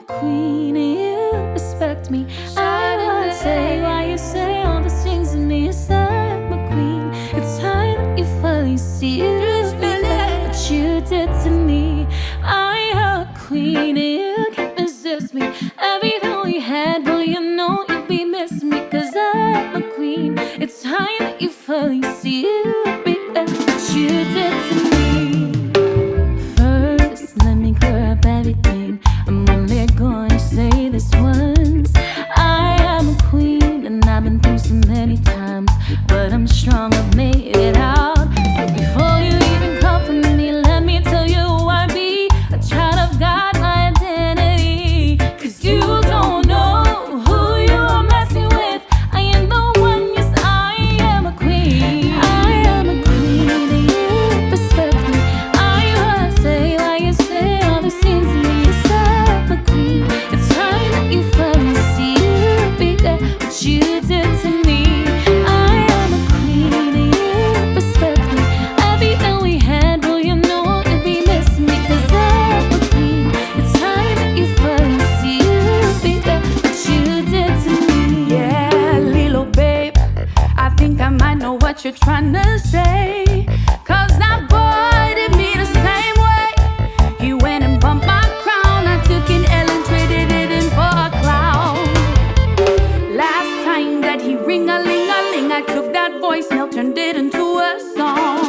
queen and you respect me. I won't say why you say all the things to me. Yes, I'm a queen. It's time that you finally see what you did to me. I am a queen and you can't resist me. Everything we had, well, you know you'll be missing me. Cause I'm a queen. It's time that you finally see what you did to me. First, let me clear up everything. I'm only gonna say this once. I am a queen and I've been through so many times, but I'm strong, I've made it out. So before you even come for me, let me tell you who I be. A child of God, my identity. Cause you don't know who you are messing with. I am the one, yes, I am a queen. I am a queen and you respect me. I won't say why you say all these things to me. Yes, I'm a queen. It's time that you finally see what you did to me. I am a queen and you respect me. Everything we had, well, you know you'll be missing me. Cause I'm a queen. It's time that you finally see what you did to me. Yeah, little babe, I think I might know what you're trying to say. Cause that boy did me the same way. He went and bumped my crown. I took an L and traded it in for a clown. Last time that he ring-a-ling-a-ling, I took that voicemail, turned it into a song.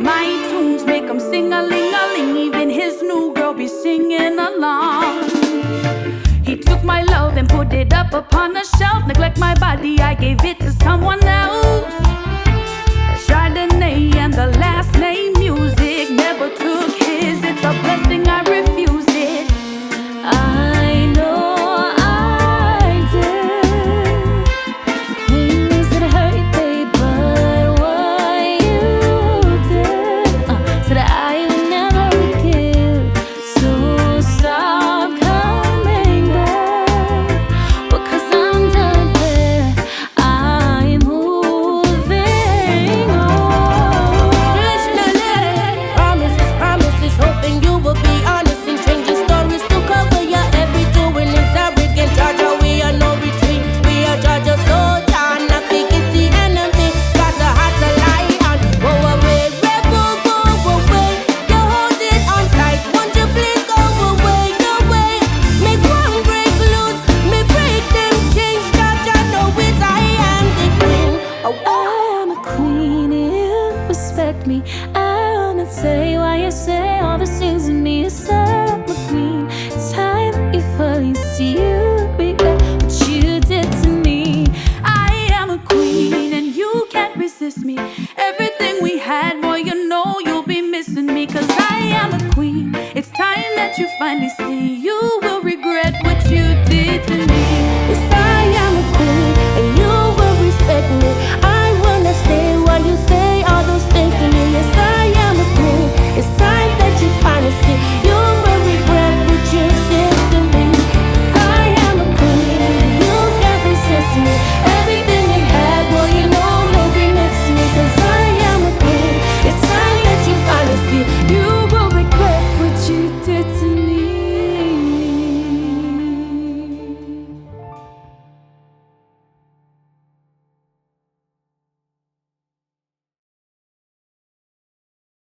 My tunes make him sing-a-ling-a-ling. Even his new girl be singing along. He took my love and put it up upon a shelf. Neglect my body, I gave it to someone else. Chardonnay and the last name music. Never took his, it's a blessing, I refuse it. I know I did things that hurt, babe, but what you did said I would never forgive. So stop coming back, because I'm done there. I'm moving on. Trishnalei, promises, promises, hoping you will be honest and change your stories to cover your every doing is arrogant. Georgia, we are no retreat. We are Georgia soldier, nothing is the enemy. Got a heart to lie on. Go away, rebel, go away. You hold it on tight. Won't you please go away, your way? Make one break loose, me break them chains. Georgia, know it, I am the queen. Oh, I am a queen and you respect me. I wanna say why you say all the things to me. Yes, I'm a queen. It's time that you finally see what you did to me. I am a queen and you can't resist me. Everything we had, boy, you know you'll be missing me. Cause I am a queen. It's time that you finally see